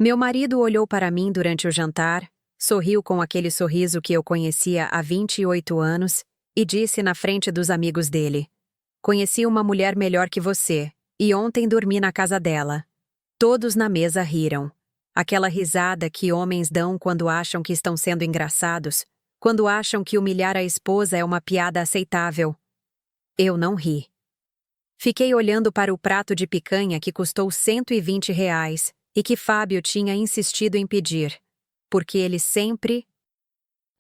Meu marido olhou para mim durante o jantar, sorriu com aquele sorriso que eu conhecia há 28 anos e disse na frente dos amigos dele: "Conheci uma mulher melhor que você, e ontem dormi na casa dela." Todos na mesa riram. Aquela risada que homens dão quando acham que estão sendo engraçados, quando acham que humilhar a esposa é uma piada aceitável. Eu não ri. Fiquei olhando para o prato de picanha que custou R$ 120 e que Fábio tinha insistido em pedir, porque ele sempre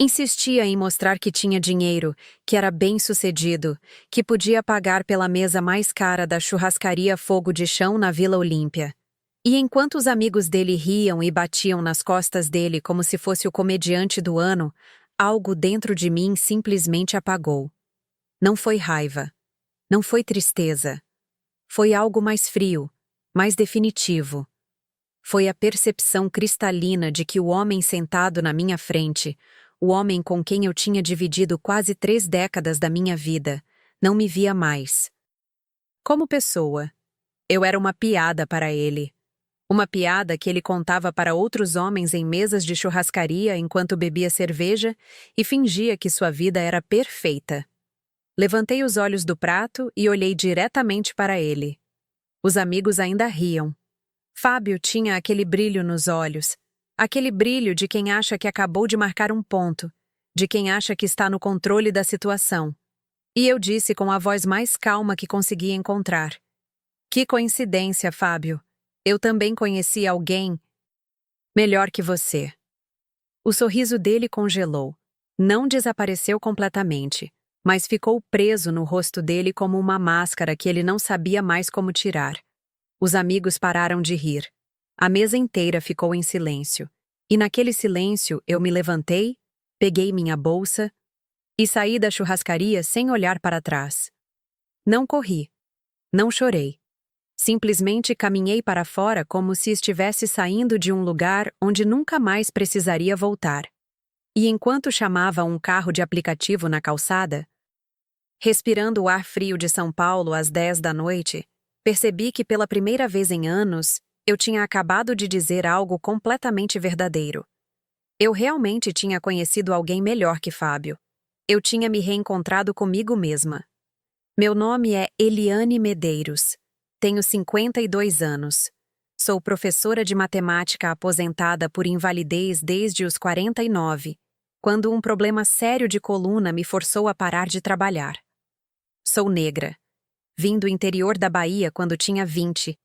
insistia em mostrar que tinha dinheiro, que era bem-sucedido, que podia pagar pela mesa mais cara da churrascaria Fogo de Chão na Vila Olímpia. E enquanto os amigos dele riam e batiam nas costas dele como se fosse o comediante do ano, algo dentro de mim simplesmente apagou. Não foi raiva. Não foi tristeza. Foi algo mais frio, mais definitivo. Foi a percepção cristalina de que o homem sentado na minha frente, o homem com quem eu tinha dividido quase 3 décadas da minha vida, não me via mais. Como pessoa, eu era uma piada para ele. Uma piada que ele contava para outros homens em mesas de churrascaria enquanto bebia cerveja e fingia que sua vida era perfeita. Levantei os olhos do prato e olhei diretamente para ele. Os amigos ainda riam. Fábio tinha aquele brilho nos olhos, aquele brilho de quem acha que acabou de marcar um ponto, de quem acha que está no controle da situação. E eu disse com a voz mais calma que consegui encontrar: "Que coincidência, Fábio. Eu também conheci alguém melhor que você." O sorriso dele congelou. Não desapareceu completamente, mas ficou preso no rosto dele como uma máscara que ele não sabia mais como tirar. Os amigos pararam de rir. A mesa inteira ficou em silêncio. E naquele silêncio eu me levantei, peguei minha bolsa e saí da churrascaria sem olhar para trás. Não corri. Não chorei. Simplesmente caminhei para fora como se estivesse saindo de um lugar onde nunca mais precisaria voltar. E enquanto chamava um carro de aplicativo na calçada, respirando o ar frio de São Paulo às 10 da noite, percebi que pela primeira vez em anos, eu tinha acabado de dizer algo completamente verdadeiro. Eu realmente tinha conhecido alguém melhor que Fábio. Eu tinha me reencontrado comigo mesma. Meu nome é Eliane Medeiros. Tenho 52 anos. Sou professora de matemática aposentada por invalidez desde os 49, quando um problema sério de coluna me forçou a parar de trabalhar. Sou negra. Vim do interior da Bahia quando tinha 20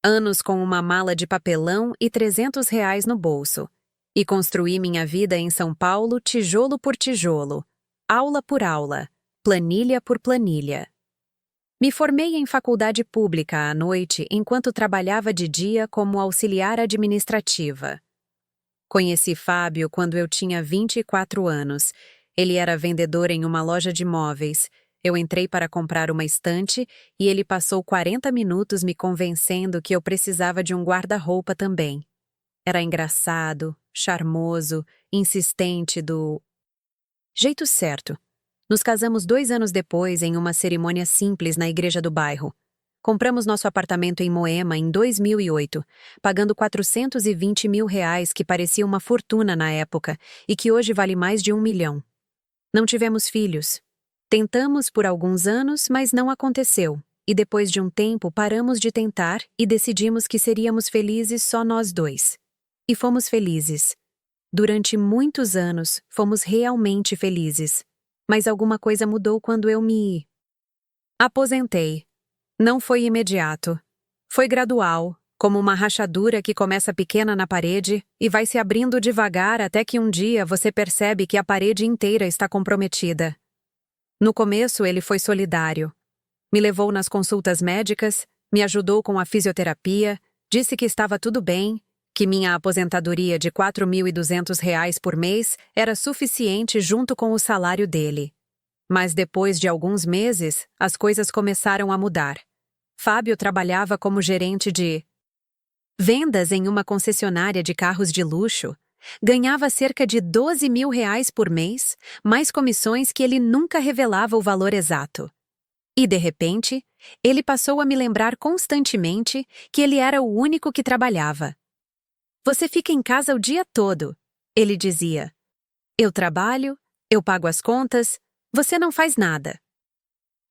anos com uma mala de papelão e R$ 300 no bolso. E construí minha vida em São Paulo tijolo por tijolo, aula por aula, planilha por planilha. Me formei em faculdade pública à noite enquanto trabalhava de dia como auxiliar administrativa. Conheci Fábio quando eu tinha 24 anos. Ele era vendedor em uma loja de móveis. Eu entrei para comprar uma estante e ele passou 40 minutos me convencendo que eu precisava de um guarda-roupa também. Era engraçado, charmoso, insistente do jeito certo. Nos casamos 2 anos depois em uma cerimônia simples na igreja do bairro. Compramos nosso apartamento em Moema em 2008, pagando R$ 420 mil, que parecia uma fortuna na época e que hoje vale mais de 1 milhão. Não tivemos filhos. Tentamos por alguns anos, mas não aconteceu. E depois de um tempo paramos de tentar e decidimos que seríamos felizes só nós dois. E fomos felizes. Durante muitos anos, fomos realmente felizes. Mas alguma coisa mudou quando eu me aposentei. Não foi imediato. Foi gradual, como uma rachadura que começa pequena na parede e vai se abrindo devagar até que um dia você percebe que a parede inteira está comprometida. No começo, ele foi solidário. Me levou nas consultas médicas, me ajudou com a fisioterapia, disse que estava tudo bem, que minha aposentadoria de R$ 4.200 por mês era suficiente junto com o salário dele. Mas depois de alguns meses, as coisas começaram a mudar. Fábio trabalhava como gerente de vendas em uma concessionária de carros de luxo. Ganhava cerca de R$ 12 mil por mês, mais comissões que ele nunca revelava o valor exato. E, de repente, ele passou a me lembrar constantemente que ele era o único que trabalhava. Você fica em casa o dia todo, ele dizia. Eu trabalho, eu pago as contas, você não faz nada.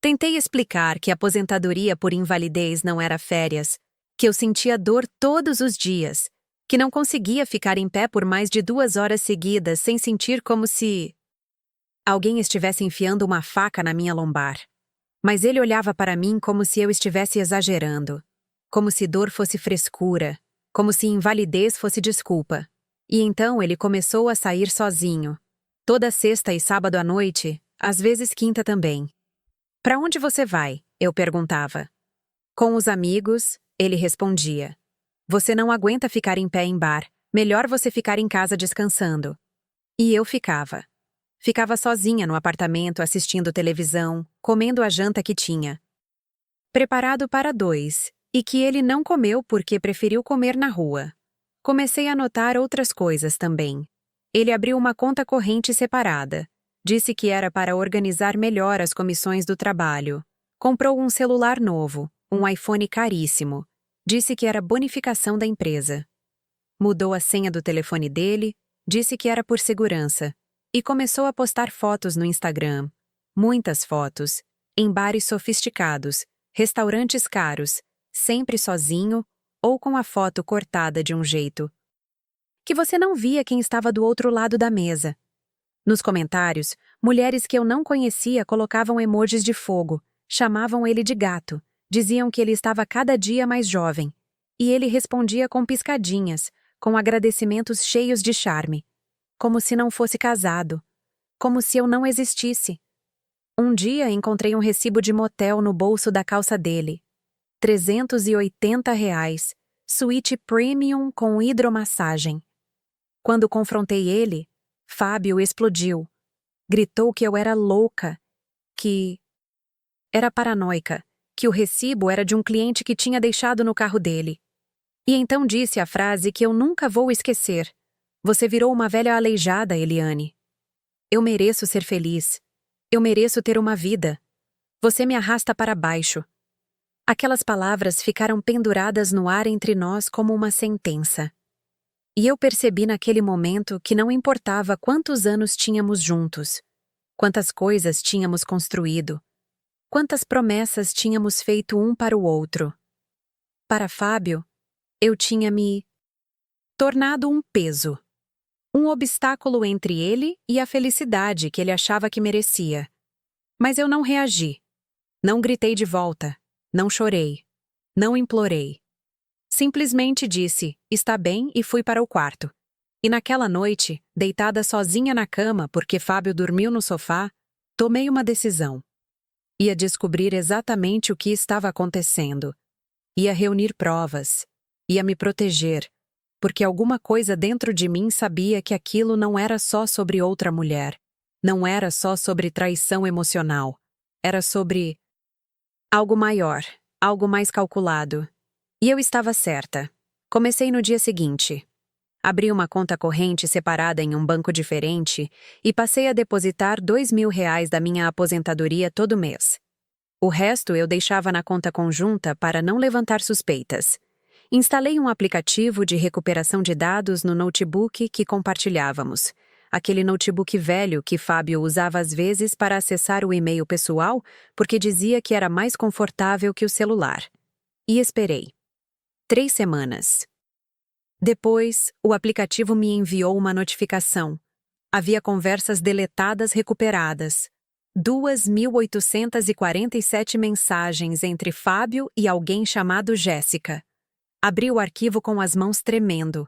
Tentei explicar que a aposentadoria por invalidez não era férias, que eu sentia dor todos os dias, que não conseguia ficar em pé por mais de 2 horas seguidas sem sentir como se alguém estivesse enfiando uma faca na minha lombar. Mas ele olhava para mim como se eu estivesse exagerando, como se dor fosse frescura, como se invalidez fosse desculpa. E então ele começou a sair sozinho, toda sexta e sábado à noite, às vezes quinta também. Para onde você vai? Eu perguntava. Com os amigos, ele respondia. Você não aguenta ficar em pé em bar, melhor você ficar em casa descansando. E eu ficava. Ficava sozinha no apartamento assistindo televisão, comendo a janta que tinha preparado para 2, e que ele não comeu porque preferiu comer na rua. Comecei a notar outras coisas também. Ele abriu uma conta corrente separada. Disse que era para organizar melhor as comissões do trabalho. Comprou um celular novo, um iPhone caríssimo. Disse que era bonificação da empresa. Mudou a senha do telefone dele, disse que era por segurança. E começou a postar fotos no Instagram. Muitas fotos. Em bares sofisticados, restaurantes caros, sempre sozinho ou com a foto cortada de um jeito que você não via quem estava do outro lado da mesa. Nos comentários, mulheres que eu não conhecia colocavam emojis de fogo, chamavam ele de gato, diziam que ele estava cada dia mais jovem. E ele respondia com piscadinhas, com agradecimentos cheios de charme. Como se não fosse casado. Como se eu não existisse. Um dia encontrei um recibo de motel no bolso da calça dele. R$ 380, suíte premium com hidromassagem. Quando confrontei ele, Fábio explodiu. Gritou que eu era louca, que era paranoica, que o recibo era de um cliente que tinha deixado no carro dele. E então disse a frase que eu nunca vou esquecer. Você virou uma velha aleijada, Eliane. Eu mereço ser feliz. Eu mereço ter uma vida. Você me arrasta para baixo. Aquelas palavras ficaram penduradas no ar entre nós como uma sentença. E eu percebi naquele momento que não importava quantos anos tínhamos juntos, quantas coisas tínhamos construído, quantas promessas tínhamos feito um para o outro. Para Fábio, eu tinha me tornado um peso. Um obstáculo entre ele e a felicidade que ele achava que merecia. Mas eu não reagi. Não gritei de volta. Não chorei. Não implorei. Simplesmente disse, está bem, e fui para o quarto. E naquela noite, deitada sozinha na cama porque Fábio dormiu no sofá, tomei uma decisão. Ia descobrir exatamente o que estava acontecendo. Ia reunir provas. Ia me proteger. Porque alguma coisa dentro de mim sabia que aquilo não era só sobre outra mulher. Não era só sobre traição emocional. Era sobre algo maior, algo mais calculado. E eu estava certa. Comecei no dia seguinte. Abri uma conta corrente separada em um banco diferente e passei a depositar R$ 2.000 da minha aposentadoria todo mês. O resto eu deixava na conta conjunta para não levantar suspeitas. Instalei um aplicativo de recuperação de dados no notebook que compartilhávamos. Aquele notebook velho que Fábio usava às vezes para acessar o e-mail pessoal porque dizia que era mais confortável que o celular. E esperei. 3 semanas. Depois, o aplicativo me enviou uma notificação. Havia conversas deletadas recuperadas. 2.847 mensagens entre Fábio e alguém chamado Jéssica. Abri o arquivo com as mãos tremendo.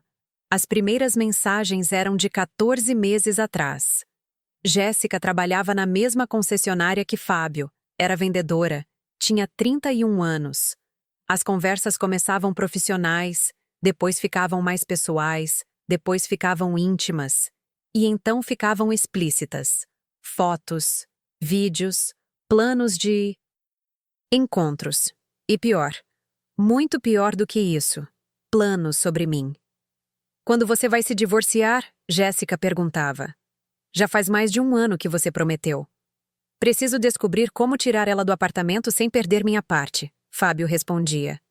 As primeiras mensagens eram de 14 meses atrás. Jéssica trabalhava na mesma concessionária que Fábio. Era vendedora. Tinha 31 anos. As conversas começavam profissionais, depois ficavam mais pessoais, depois ficavam íntimas. E então ficavam explícitas. Fotos, vídeos, planos de encontros. E pior. Muito pior do que isso. Planos sobre mim. Quando você vai se divorciar? Jéssica perguntava. Já faz mais de 1 ano que você prometeu. Preciso descobrir como tirar ela do apartamento sem perder minha parte, Fábio respondia.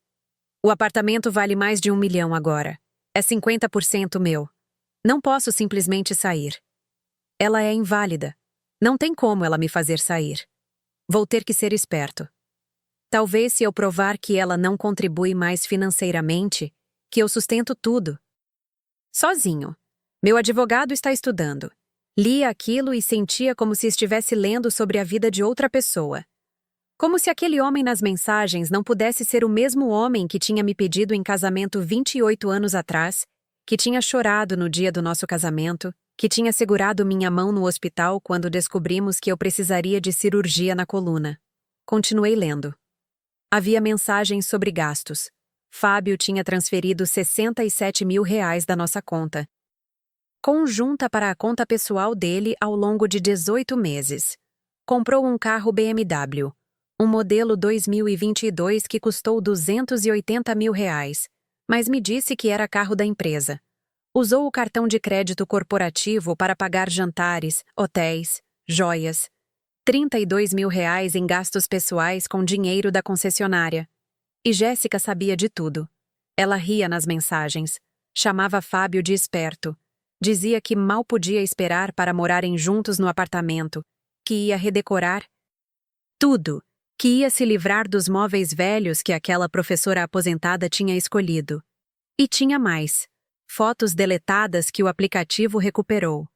O apartamento vale mais de 1 milhão agora. É 50% meu. Não posso simplesmente sair. Ela é inválida. Não tem como ela me fazer sair. Vou ter que ser esperto. Talvez se eu provar que ela não contribui mais financeiramente, que eu sustento tudo. Sozinho. Meu advogado está estudando. Lia aquilo e sentia como se estivesse lendo sobre a vida de outra pessoa. Como se aquele homem nas mensagens não pudesse ser o mesmo homem que tinha me pedido em casamento 28 anos atrás, que tinha chorado no dia do nosso casamento, que tinha segurado minha mão no hospital quando descobrimos que eu precisaria de cirurgia na coluna. Continuei lendo. Havia mensagens sobre gastos. Fábio tinha transferido 67 mil reais da nossa conta conjunta para a conta pessoal dele ao longo de 18 meses. Comprou um carro BMW, um modelo 2022 que custou 280 mil reais, mas me disse que era carro da empresa. Usou o cartão de crédito corporativo para pagar jantares, hotéis, joias. 32 mil reais em gastos pessoais com dinheiro da concessionária. E Jéssica sabia de tudo. Ela ria nas mensagens. Chamava Fábio de esperto. Dizia que mal podia esperar para morarem juntos no apartamento, que ia redecorar tudo, que ia se livrar dos móveis velhos que aquela professora aposentada tinha escolhido. E tinha mais. Fotos deletadas que o aplicativo recuperou.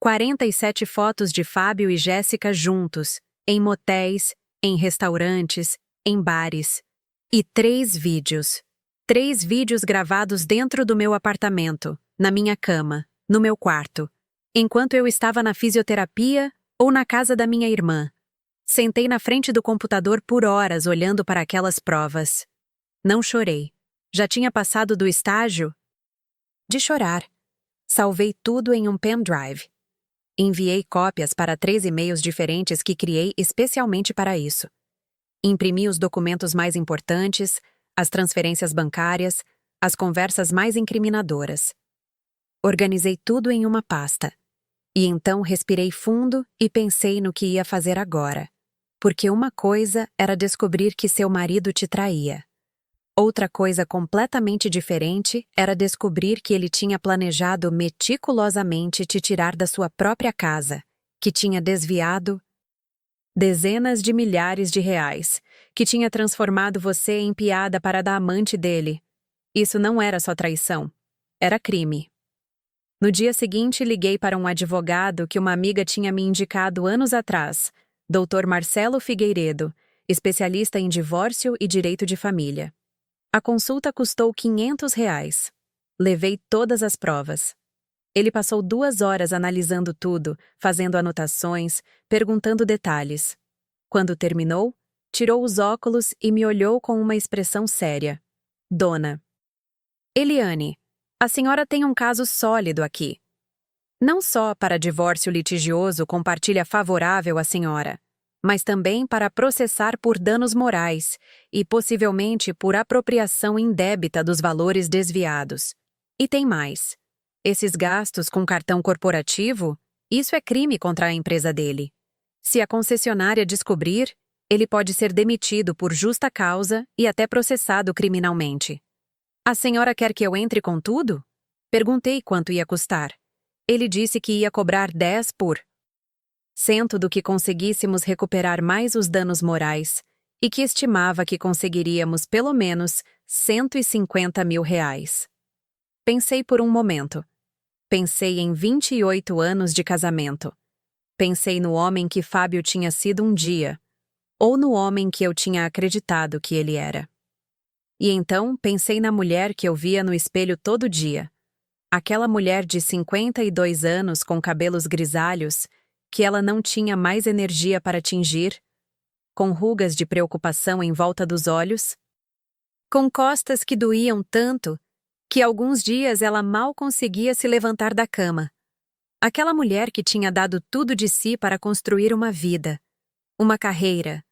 47 fotos de Fábio e Jéssica juntos, em motéis, em restaurantes, em bares. E 3 vídeos. 3 vídeos gravados dentro do meu apartamento, na minha cama, no meu quarto, enquanto eu estava na fisioterapia ou na casa da minha irmã. Sentei na frente do computador por horas olhando para aquelas provas. Não chorei. Já tinha passado do estágio de chorar. Salvei tudo em um pendrive. Enviei cópias para 3 e-mails diferentes que criei especialmente para isso. Imprimi os documentos mais importantes, as transferências bancárias, as conversas mais incriminadoras. Organizei tudo em uma pasta. E então respirei fundo e pensei no que ia fazer agora. Porque uma coisa era descobrir que seu marido te traía. Outra coisa completamente diferente era descobrir que ele tinha planejado meticulosamente te tirar da sua própria casa, que tinha desviado dezenas de milhares de reais, que tinha transformado você em piada para a amante dele. Isso não era só traição, era crime. No dia seguinte, liguei para um advogado que uma amiga tinha me indicado anos atrás, Dr. Marcelo Figueiredo, especialista em divórcio e direito de família. A consulta custou R$ 500. Levei todas as provas. Ele passou 2 horas analisando tudo, fazendo anotações, perguntando detalhes. Quando terminou, tirou os óculos e me olhou com uma expressão séria. Dona Eliane, a senhora tem um caso sólido aqui. Não só para divórcio litigioso com partilha favorável à senhora, mas também para processar por danos morais e possivelmente por apropriação indébita dos valores desviados. E tem mais. Esses gastos com cartão corporativo, isso é crime contra a empresa dele. Se a concessionária descobrir, ele pode ser demitido por justa causa e até processado criminalmente. A senhora quer que eu entre com tudo? Perguntei quanto ia custar. Ele disse que ia cobrar 10% do que conseguíssemos recuperar mais os danos morais e que estimava que conseguiríamos pelo menos 150 mil reais. Pensei por um momento. Pensei em 28 anos de casamento. Pensei no homem que Fábio tinha sido um dia, ou no homem que eu tinha acreditado que ele era. E então pensei na mulher que eu via no espelho todo dia. Aquela mulher de 52 anos com cabelos grisalhos, que ela não tinha mais energia para tingir, com rugas de preocupação em volta dos olhos, com costas que doíam tanto que alguns dias ela mal conseguia se levantar da cama. Aquela mulher que tinha dado tudo de si para construir uma vida, uma carreira,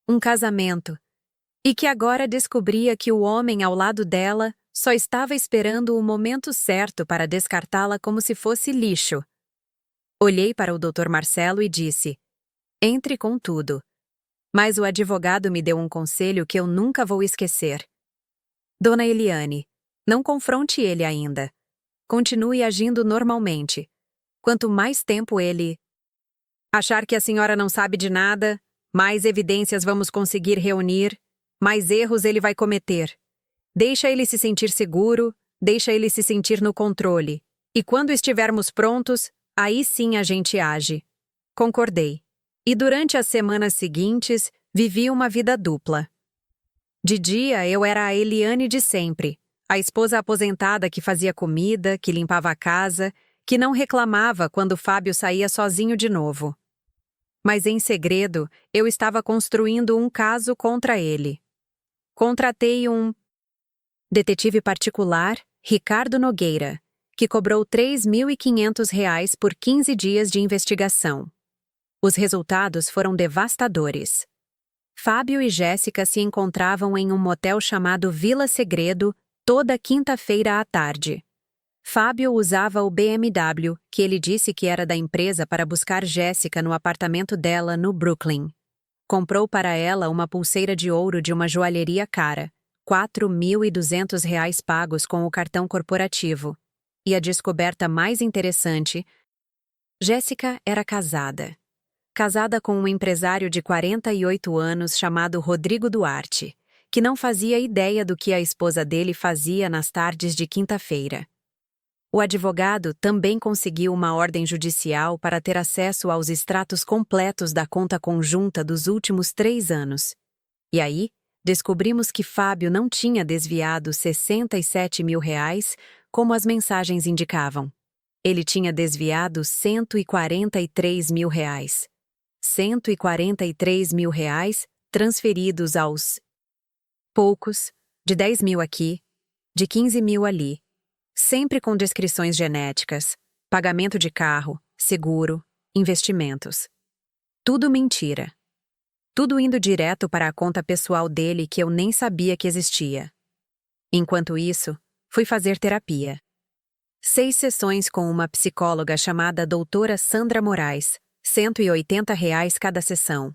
um casamento, e que agora descobria que o homem ao lado dela só estava esperando o momento certo para descartá-la como se fosse lixo. Olhei para o Dr. Marcelo e disse: entre com tudo. Mas o advogado me deu um conselho que eu nunca vou esquecer. Dona Eliane, Não confronte ele ainda. Continue agindo normalmente. Quanto mais tempo ele achar que a senhora não sabe de nada, mais evidências vamos conseguir reunir, mais erros ele vai cometer. Deixa ele se sentir seguro, deixa ele se sentir no controle. E quando estivermos prontos, aí sim a gente age. Concordei. E durante as semanas seguintes, vivi uma vida dupla. De dia, eu era a Eliane de sempre, a esposa aposentada que fazia comida, que limpava a casa, que não reclamava quando Fábio saía sozinho de novo. Mas em segredo, eu estava construindo um caso contra ele. Contratei um detetive particular, Ricardo Nogueira, que cobrou R$ 3.500 por 15 dias de investigação. Os resultados foram devastadores. Fábio e Jéssica se encontravam em um motel chamado Vila Segredo toda quinta-feira à tarde. Fábio usava o BMW, que ele disse que era da empresa para buscar Jéssica no apartamento dela no Brooklyn. Comprou para ela uma pulseira de ouro de uma joalheria cara, R$ 4.200 pagos com o cartão corporativo. E a descoberta mais interessante: Jéssica era casada. Casada com um empresário de 48 anos chamado Rodrigo Duarte, que não fazia ideia do que a esposa dele fazia nas tardes de quinta-feira. O advogado também conseguiu uma ordem judicial para ter acesso aos extratos completos da conta conjunta dos últimos 3 anos. E aí, descobrimos que Fábio não tinha desviado R$ 67 mil, como as mensagens indicavam. Ele tinha desviado R$ 143 mil. R$ 143 mil transferidos aos poucos, de 10 mil aqui, de 15 mil ali. Sempre com descrições genéticas, pagamento de carro, seguro, investimentos. Tudo mentira. Tudo indo direto para a conta pessoal dele que eu nem sabia que existia. Enquanto isso, fui fazer terapia. 6 sessões com uma psicóloga chamada doutora Sandra Moraes, R$ 180 cada sessão.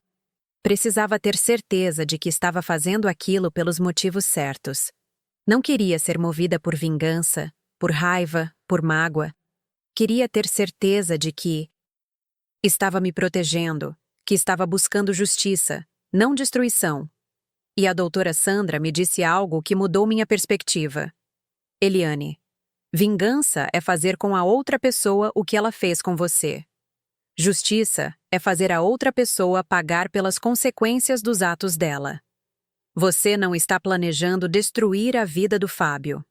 Precisava ter certeza de que estava fazendo aquilo pelos motivos certos. Não queria ser movida por vingança, por raiva, por mágoa. Queria ter certeza de que estava me protegendo, que estava buscando justiça, não destruição. E a doutora Sandra me disse algo que mudou minha perspectiva. Eliane, vingança é fazer com a outra pessoa o que ela fez com você. Justiça é fazer a outra pessoa pagar pelas consequências dos atos dela. Você não está planejando destruir a vida do Fábio.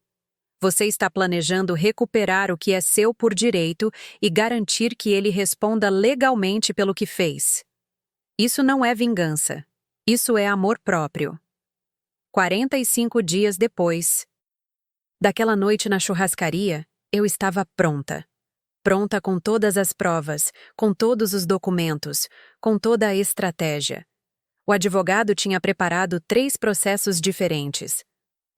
Você está planejando recuperar o que é seu por direito e garantir que ele responda legalmente pelo que fez. Isso não é vingança. Isso é amor próprio. 45 dias depois daquela noite na churrascaria, eu estava pronta. Pronta com todas as provas, com todos os documentos, com toda a estratégia. O advogado tinha preparado 3 processos diferentes.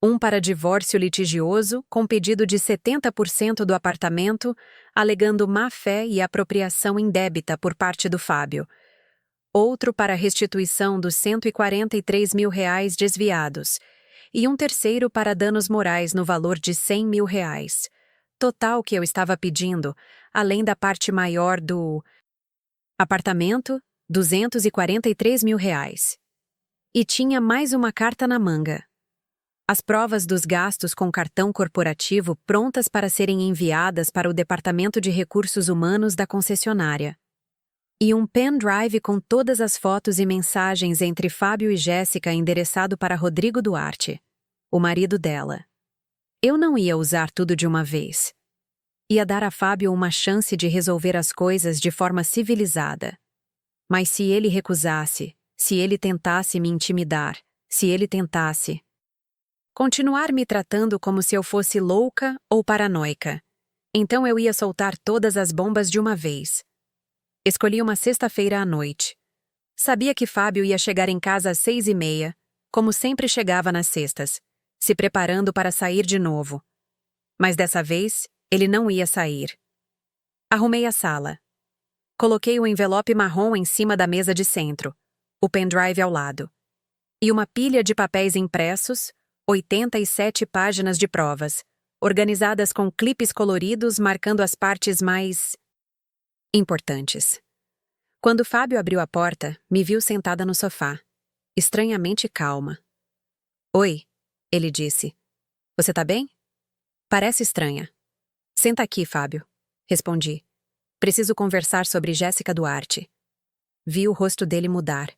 Um para divórcio litigioso, com pedido de 70% do apartamento, alegando má-fé e apropriação indébita por parte do Fábio. Outro para restituição dos R$ 143 mil desviados. E um terceiro para danos morais no valor de R$ 100 mil. Total que eu estava pedindo, além da parte maior do apartamento, R$ 243 mil. E tinha mais uma carta na manga. As provas dos gastos com cartão corporativo prontas para serem enviadas para o Departamento de Recursos Humanos da concessionária. E um pendrive com todas as fotos e mensagens entre Fábio e Jéssica endereçado para Rodrigo Duarte, o marido dela. Eu não ia usar tudo de uma vez. Ia dar a Fábio uma chance de resolver as coisas de forma civilizada. Mas se ele recusasse, se ele tentasse me intimidar, se ele tentasse continuar me tratando como se eu fosse louca ou paranoica, então eu ia soltar todas as bombas de uma vez. Escolhi uma sexta-feira à noite. Sabia que Fábio ia chegar em casa às 6h30, como sempre chegava nas sextas, se preparando para sair de novo. Mas dessa vez, ele não ia sair. Arrumei a sala. Coloquei o envelope marrom em cima da mesa de centro, o pendrive ao lado. E uma pilha de papéis impressos, 87 páginas de provas, organizadas com clipes coloridos marcando as partes mais importantes. Quando Fábio abriu a porta, me viu sentada no sofá, estranhamente calma. Oi, ele disse. Você tá bem? Parece estranha. Senta aqui, Fábio, respondi. Preciso conversar sobre Jéssica Duarte. Vi o rosto dele mudar.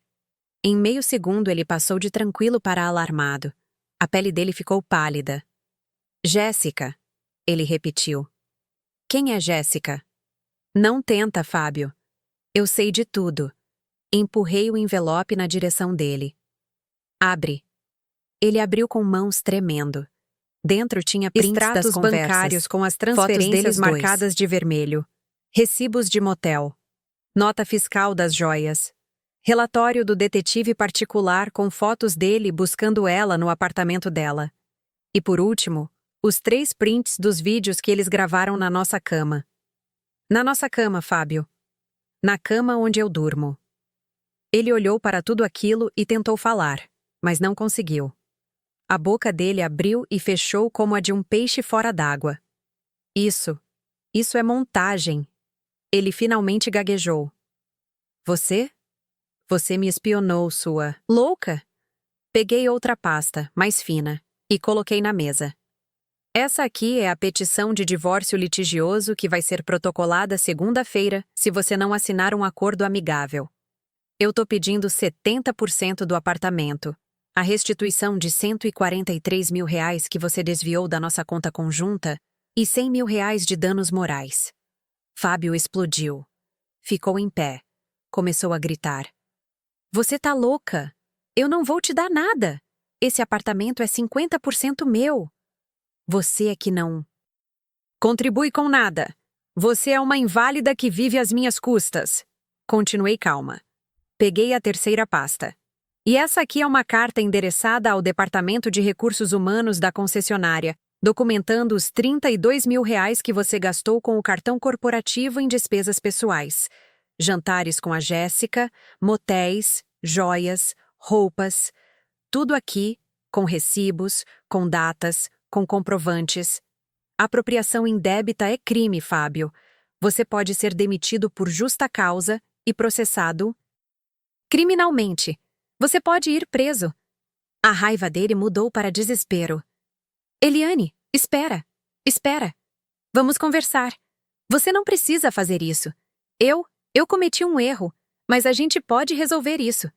Em meio segundo ele passou de tranquilo para alarmado. A pele dele ficou pálida. Jéssica, ele repetiu. Quem é Jéssica? Não tenta, Fábio. Eu sei de tudo. Empurrei o envelope na direção dele. Abre. Ele abriu com mãos tremendo. Dentro tinha prints das Extratos conversas, bancários com as transferências marcadas de vermelho, recibos de motel, nota fiscal das joias, relatório do detetive particular com fotos dele buscando ela no apartamento dela. E por último, os 3 prints dos vídeos que eles gravaram na nossa cama. Na nossa cama, Fábio. Na cama onde eu durmo. Ele olhou para tudo aquilo e tentou falar, mas não conseguiu. A boca dele abriu e fechou como a de um peixe fora d'água. Isso é montagem. Ele finalmente gaguejou. Você? Você me espionou, sua louca? Peguei outra pasta, mais fina, e coloquei na mesa. Essa aqui é a petição de divórcio litigioso que vai ser protocolada segunda-feira se você não assinar um acordo amigável. Eu tô pedindo 70% do apartamento, a restituição de R$143 mil que você desviou da nossa conta conjunta e R$100 mil de danos morais. Fábio explodiu. Ficou em pé. Começou a gritar. Você tá louca? Eu não vou te dar nada. Esse apartamento é 50% meu. Você é que não contribui com nada. Você é uma inválida que vive às minhas custas. Continuei calma. Peguei a terceira pasta. E essa aqui é uma carta endereçada ao Departamento de Recursos Humanos da concessionária, documentando os R$32 mil que você gastou com o cartão corporativo em despesas pessoais. Jantares com a Jéssica, motéis, joias, roupas. Tudo aqui, com recibos, com datas, com comprovantes. Apropriação indébita é crime, Fábio. Você pode ser demitido por justa causa e processado criminalmente. Você pode ir preso. A raiva dele mudou para desespero. Eliane, espera. Espera. Vamos conversar. Você não precisa fazer isso. Eu cometi um erro, mas a gente pode resolver isso.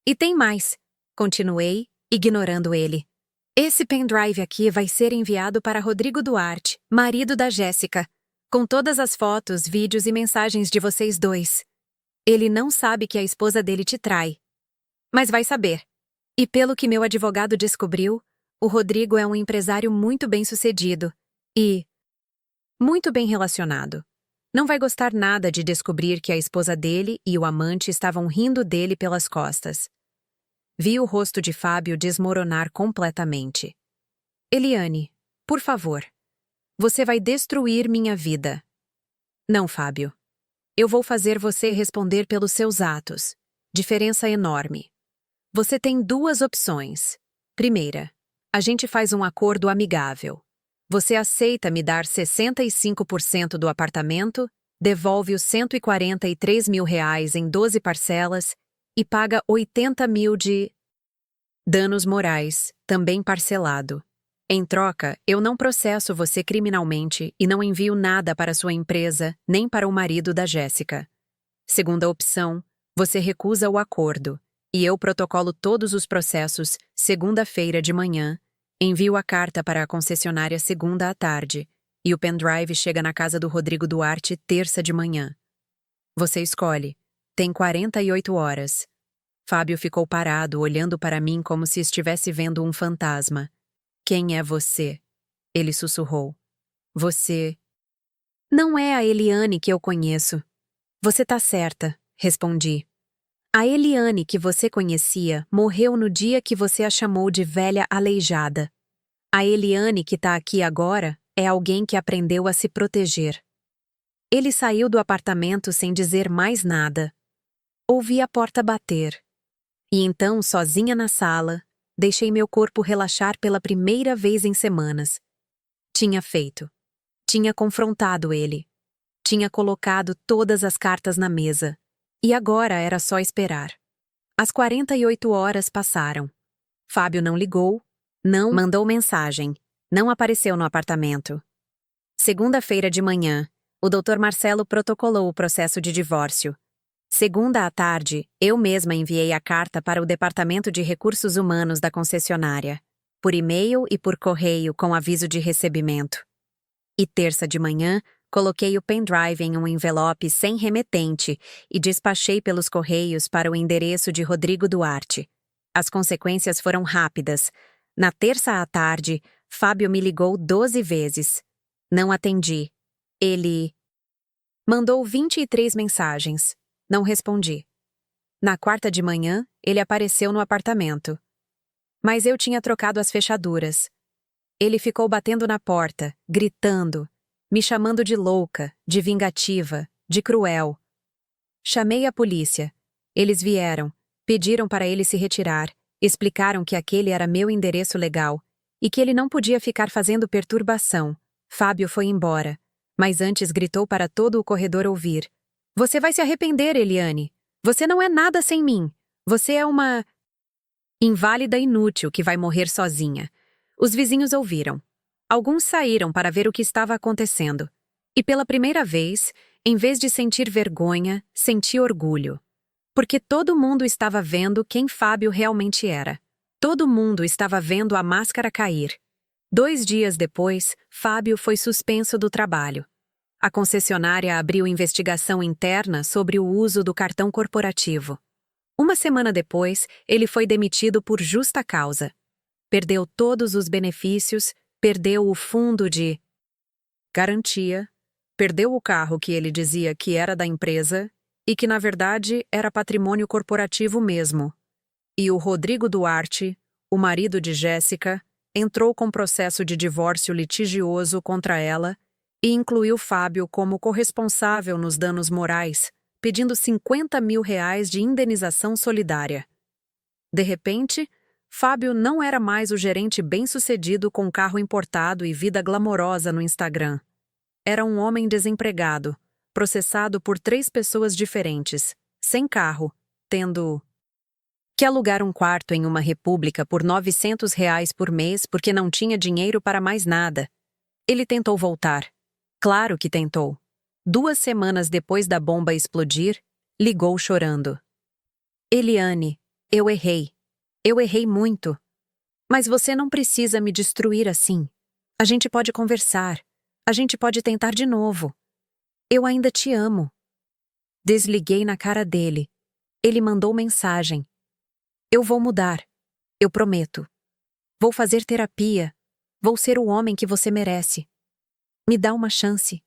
E tem mais. Continuei, ignorando ele. Esse pendrive aqui vai ser enviado para Rodrigo Duarte, marido da Jéssica, com todas as fotos, vídeos e mensagens de vocês dois. Ele não sabe que a esposa dele te trai. Mas vai saber. E pelo que meu advogado descobriu, o Rodrigo é um empresário muito bem-sucedido e muito bem relacionado. Não vai gostar nada de descobrir que a esposa dele e o amante estavam rindo dele pelas costas. Vi o rosto de Fábio desmoronar completamente. Eliane, por favor. Você vai destruir minha vida. Não, Fábio. Eu vou fazer você responder pelos seus atos. Diferença enorme. Você tem 2 opções. Primeira, a gente faz um acordo amigável. Você aceita me dar 65% do apartamento, devolve os R$143 mil em 12 parcelas e paga 80 mil de danos morais, também parcelado. Em troca, eu não processo você criminalmente e não envio nada para sua empresa, nem para o marido da Jéssica. Segunda opção, você recusa o acordo, e eu protocolo todos os processos segunda-feira de manhã, envio a carta para a concessionária segunda à tarde, e o pendrive chega na casa do Rodrigo Duarte terça de manhã. Você escolhe. Tem 48 horas. Fábio ficou parado, olhando para mim como se estivesse vendo um fantasma. Quem é você? Ele sussurrou. Você... Não é a Eliane que eu conheço. Você tá certa, respondi. A Eliane que você conhecia morreu no dia que você a chamou de velha aleijada. A Eliane que tá aqui agora é alguém que aprendeu a se proteger. Ele saiu do apartamento sem dizer mais nada. Ouvi a porta bater. E então, sozinha na sala, deixei meu corpo relaxar pela primeira vez em semanas. Tinha feito. Tinha confrontado ele. Tinha colocado todas as cartas na mesa. E agora era só esperar. As 48 horas passaram. Fábio não ligou, não mandou mensagem, não apareceu no apartamento. Segunda-feira de manhã, o Dr. Marcelo protocolou o processo de divórcio. Segunda à tarde, eu mesma enviei a carta para o Departamento de Recursos Humanos da concessionária, por e-mail e por correio com aviso de recebimento. E terça de manhã, coloquei o pendrive em um envelope sem remetente e despachei pelos correios para o endereço de Rodrigo Duarte. As consequências foram rápidas. Na terça à tarde, Fábio me ligou 12 vezes. Não atendi. Ele mandou 23 mensagens. Não respondi. Na quarta de manhã, ele apareceu no apartamento. Mas eu tinha trocado as fechaduras. Ele ficou batendo na porta, gritando, me chamando de louca, de vingativa, de cruel. Chamei a polícia. Eles vieram, pediram para ele se retirar, explicaram que aquele era meu endereço legal e que ele não podia ficar fazendo perturbação. Fábio foi embora, mas antes gritou para todo o corredor ouvir. Você vai se arrepender, Eliane. Você não é nada sem mim. Você é uma inválida inútil que vai morrer sozinha. Os vizinhos ouviram. Alguns saíram para ver o que estava acontecendo. E pela primeira vez, em vez de sentir vergonha, senti orgulho. Porque todo mundo estava vendo quem Fábio realmente era. Todo mundo estava vendo a máscara cair. 2 dias depois, Fábio foi suspenso do trabalho. A concessionária abriu investigação interna sobre o uso do cartão corporativo. 1 semana depois, ele foi demitido por justa causa. Perdeu todos os benefícios, perdeu o fundo de garantia, perdeu o carro que ele dizia que era da empresa e que, na verdade, era patrimônio corporativo mesmo. E o Rodrigo Duarte, o marido de Jéssica, entrou com processo de divórcio litigioso contra ela e incluiu Fábio como corresponsável nos danos morais, pedindo R$50 mil de indenização solidária. De repente, Fábio não era mais o gerente bem-sucedido com carro importado e vida glamourosa no Instagram. Era um homem desempregado, processado por 3 pessoas diferentes, sem carro, tendo que alugar um quarto em uma república por R$900 por mês porque não tinha dinheiro para mais nada. Ele tentou voltar. Claro que tentou. 2 semanas depois da bomba explodir, ligou chorando. Eliane, eu errei. Eu errei muito. Mas você não precisa me destruir assim. A gente pode conversar. A gente pode tentar de novo. Eu ainda te amo. Desliguei na cara dele. Ele mandou mensagem. Eu vou mudar. Eu prometo. Vou fazer terapia. Vou ser o homem que você merece. Me dá uma chance.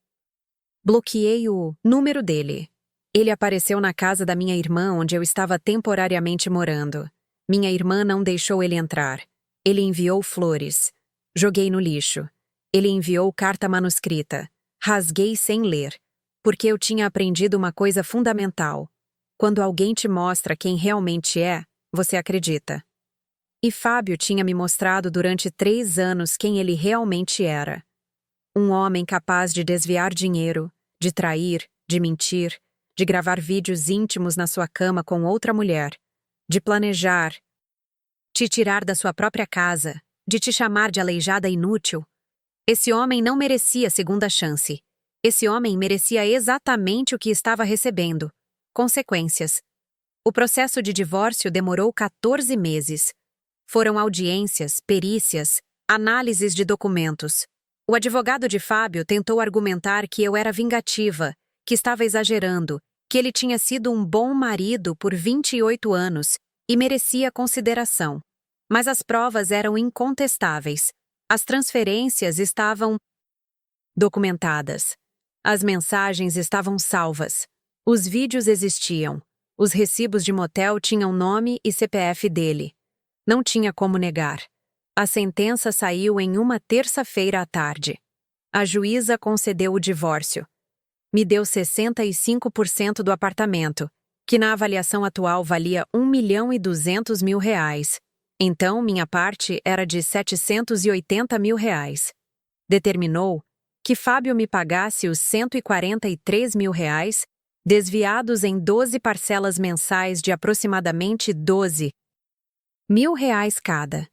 Bloqueei o número dele. Ele apareceu na casa da minha irmã, onde eu estava temporariamente morando. Minha irmã não deixou ele entrar. Ele enviou flores. Joguei no lixo. Ele enviou carta manuscrita. Rasguei sem ler. Porque eu tinha aprendido uma coisa fundamental. Quando alguém te mostra quem realmente é, você acredita. E Fábio tinha me mostrado durante 3 anos quem ele realmente era. Um homem capaz de desviar dinheiro, de trair, de mentir, de gravar vídeos íntimos na sua cama com outra mulher, de planejar, te tirar da sua própria casa, de te chamar de aleijada inútil. Esse homem não merecia segunda chance. Esse homem merecia exatamente o que estava recebendo. Consequências. O processo de divórcio demorou 14 meses. Foram audiências, perícias, análises de documentos. O advogado de Fábio tentou argumentar que eu era vingativa, que estava exagerando, que ele tinha sido um bom marido por 28 anos e merecia consideração. Mas as provas eram incontestáveis. As transferências estavam documentadas. As mensagens estavam salvas. Os vídeos existiam. Os recibos de motel tinham nome e CPF dele. Não tinha como negar. A sentença saiu em uma terça-feira à tarde. A juíza concedeu o divórcio. Me deu 65% do apartamento, que na avaliação atual valia R$1.200.000. Então, minha parte era de R$780 mil. determinou que Fábio me pagasse os R$ 143 mil, desviados em 12 parcelas mensais de aproximadamente R$ 12 mil cada.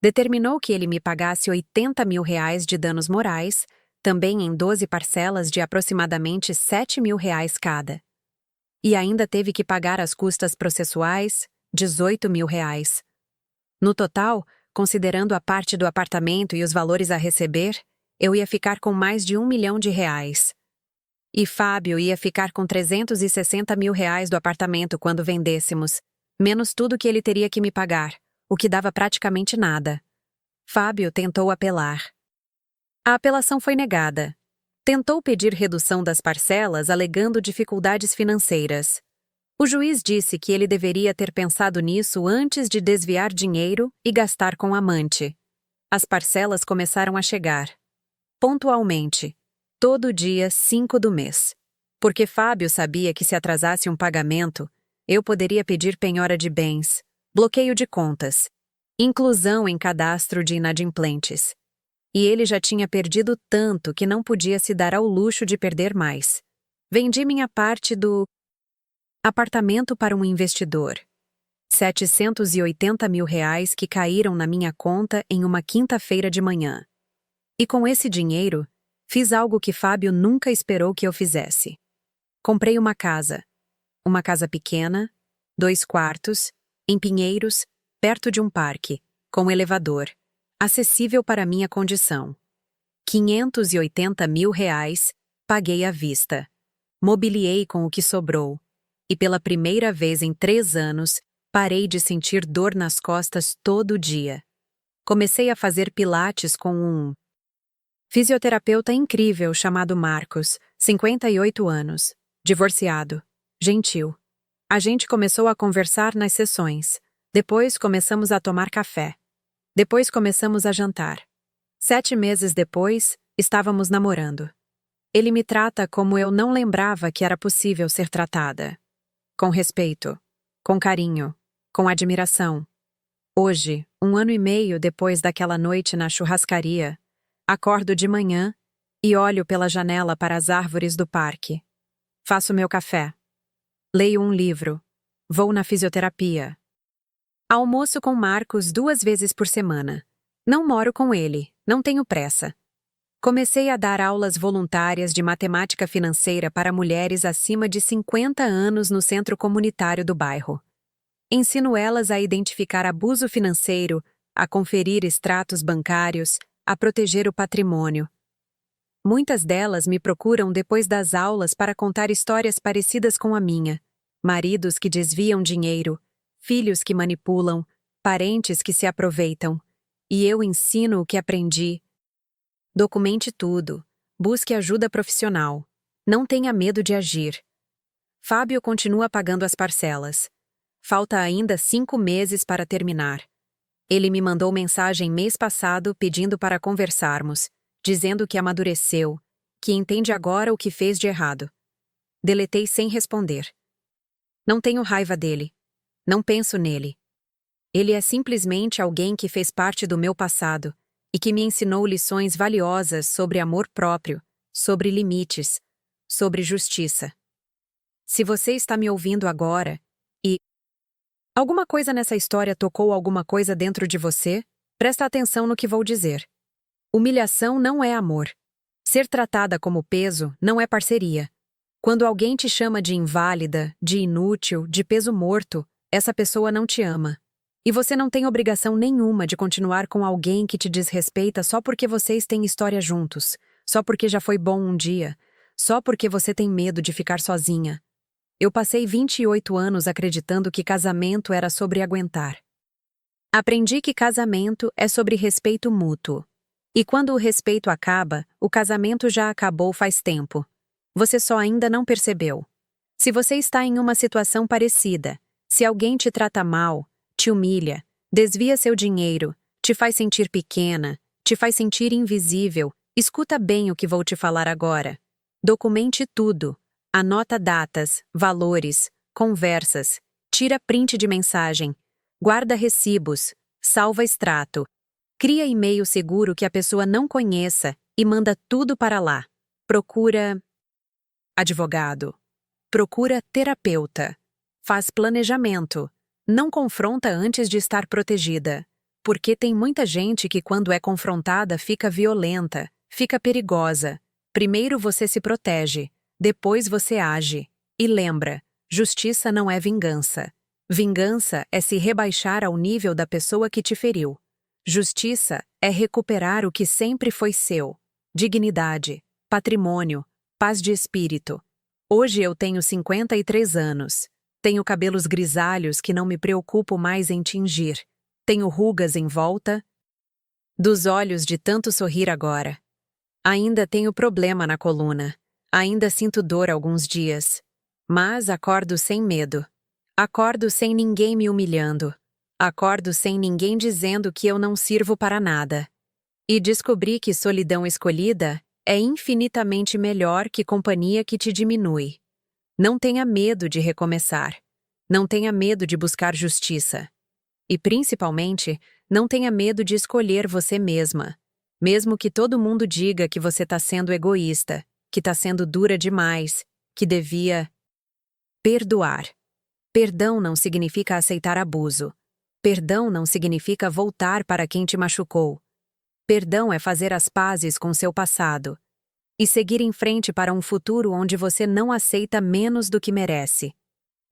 Determinou que ele me pagasse R$ 80 mil de danos morais, também em 12 parcelas de aproximadamente R$ 7 mil cada. E ainda teve que pagar as custas processuais, R$ 18 mil. No total, considerando a parte do apartamento e os valores a receber, eu ia ficar com mais de R$ 1 milhão. E Fábio ia ficar com R$ 360 mil do apartamento quando vendêssemos, menos tudo que ele teria que me pagar, o que dava praticamente nada. Fábio tentou apelar. A apelação foi negada. Tentou pedir redução das parcelas alegando dificuldades financeiras. O juiz disse que ele deveria ter pensado nisso antes de desviar dinheiro e gastar com amante. As parcelas começaram a chegar. Pontualmente. Todo dia 5 do mês. Porque Fábio sabia que se atrasasse um pagamento, eu poderia pedir penhora de bens, bloqueio de contas, inclusão em cadastro de inadimplentes. E ele já tinha perdido tanto que não podia se dar ao luxo de perder mais. Vendi minha parte do apartamento para um investidor. R$ 780 mil que caíram na minha conta em uma quinta-feira de manhã. E com esse dinheiro, fiz algo que Fábio nunca esperou que eu fizesse. Comprei uma casa. Uma casa pequena, 2 quartos, em Pinheiros, perto de um parque, com elevador, acessível para minha condição. R$ 580 mil, paguei à vista. Mobiliei com o que sobrou. E pela primeira vez em 3 anos, parei de sentir dor nas costas todo dia. Comecei a fazer pilates com um fisioterapeuta incrível chamado Marcos, 58 anos, divorciado, gentil. A gente começou a conversar nas sessões. Depois começamos a tomar café. Depois começamos a jantar. 7 meses depois, estávamos namorando. Ele me trata como eu não lembrava que era possível ser tratada. Com respeito, com carinho, com admiração. Hoje, 1 ano e meio depois daquela noite na churrascaria, acordo de manhã e olho pela janela para as árvores do parque. Faço meu café. Leio um livro. Vou na fisioterapia. Almoço com Marcos 2 vezes por semana. Não moro com ele, não tenho pressa. Comecei a dar aulas voluntárias de matemática financeira para mulheres acima de 50 anos no centro comunitário do bairro. Ensino elas a identificar abuso financeiro, a conferir extratos bancários, a proteger o patrimônio. Muitas delas me procuram depois das aulas para contar histórias parecidas com a minha. Maridos que desviam dinheiro, filhos que manipulam, parentes que se aproveitam. E eu ensino o que aprendi. Documente tudo. Busque ajuda profissional. Não tenha medo de agir. Fábio continua pagando as parcelas. Falta ainda 5 meses para terminar. Ele me mandou mensagem mês passado pedindo para conversarmos, dizendo que amadureceu, que entende agora o que fez de errado. Deletei sem responder. Não tenho raiva dele. Não penso nele. Ele é simplesmente alguém que fez parte do meu passado e que me ensinou lições valiosas sobre amor próprio, sobre limites, sobre justiça. Se você está me ouvindo agora e alguma coisa nessa história tocou alguma coisa dentro de você, presta atenção no que vou dizer. Humilhação não é amor. Ser tratada como peso não é parceria. Quando alguém te chama de inválida, de inútil, de peso morto, essa pessoa não te ama. E você não tem obrigação nenhuma de continuar com alguém que te desrespeita só porque vocês têm história juntos, só porque já foi bom um dia, só porque você tem medo de ficar sozinha. Eu passei 28 anos acreditando que casamento era sobre aguentar. Aprendi que casamento é sobre respeito mútuo. E quando o respeito acaba, o casamento já acabou faz tempo. Você só ainda não percebeu. Se você está em uma situação parecida, se alguém te trata mal, te humilha, desvia seu dinheiro, te faz sentir pequena, te faz sentir invisível, escuta bem o que vou te falar agora. Documente tudo. Anota datas, valores, conversas, tira print de mensagem, guarda recibos, salva extrato. Cria e-mail seguro que a pessoa não conheça e manda tudo para lá. Procura advogado. Procura terapeuta. Faz planejamento. Não confronta antes de estar protegida. Porque tem muita gente que, quando é confrontada, fica violenta, fica perigosa. Primeiro você se protege, depois você age. E lembra, justiça não é vingança. Vingança é se rebaixar ao nível da pessoa que te feriu. Justiça é recuperar o que sempre foi seu: dignidade, patrimônio, paz de espírito. Hoje eu tenho 53 anos. Tenho cabelos grisalhos que não me preocupo mais em tingir. Tenho rugas em volta dos olhos de tanto sorrir agora. Ainda tenho problema na coluna. Ainda sinto dor alguns dias. Mas acordo sem medo. Acordo sem ninguém me humilhando. Acordo sem ninguém dizendo que eu não sirvo para nada. E descobri que solidão escolhida é infinitamente melhor que companhia que te diminui. Não tenha medo de recomeçar. Não tenha medo de buscar justiça. E, principalmente, não tenha medo de escolher você mesma. Mesmo que todo mundo diga que você está sendo egoísta, que está sendo dura demais, que devia perdoar. Perdão não significa aceitar abuso. Perdão não significa voltar para quem te machucou. Perdão é fazer as pazes com seu passado e seguir em frente para um futuro onde você não aceita menos do que merece.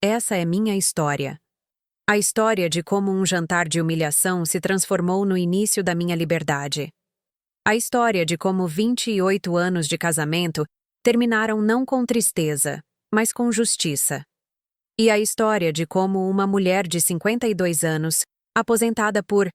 Essa é minha história. A história de como um jantar de humilhação se transformou no início da minha liberdade. A história de como 28 anos de casamento terminaram não com tristeza, mas com justiça. E a história de como uma mulher de 52 anos, aposentada por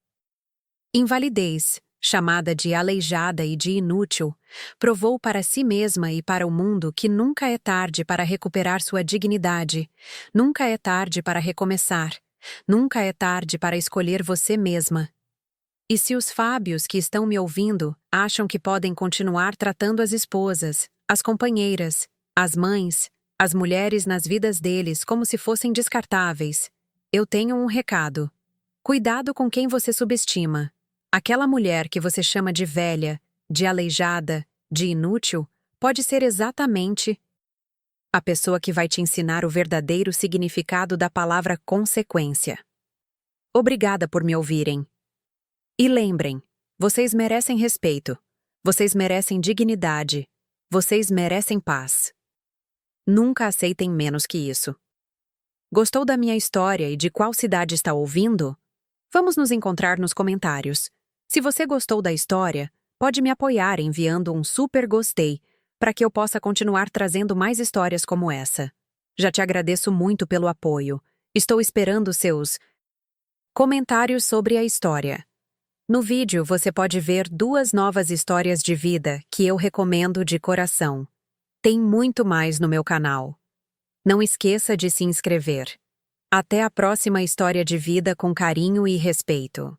invalidez, chamada de aleijada e de inútil, provou para si mesma e para o mundo que nunca é tarde para recuperar sua dignidade, nunca é tarde para recomeçar, nunca é tarde para escolher você mesma. E se os Fábios que estão me ouvindo acham que podem continuar tratando as esposas, as companheiras, as mães, as mulheres nas vidas deles como se fossem descartáveis, eu tenho um recado. Cuidado com quem você subestima. Aquela mulher que você chama de velha, de aleijada, de inútil, pode ser exatamente a pessoa que vai te ensinar o verdadeiro significado da palavra consequência. Obrigada por me ouvirem. E lembrem, vocês merecem respeito, vocês merecem dignidade, vocês merecem paz. Nunca aceitem menos que isso. Gostou da minha história e de qual cidade está ouvindo? Vamos nos encontrar nos comentários. Se você gostou da história, pode me apoiar enviando um super gostei para que eu possa continuar trazendo mais histórias como essa. Já te agradeço muito pelo apoio. Estou esperando seus comentários sobre a história. No vídeo você pode ver 2 novas histórias de vida que eu recomendo de coração. Tem muito mais no meu canal. Não esqueça de se inscrever. Até a próxima história de vida com carinho e respeito.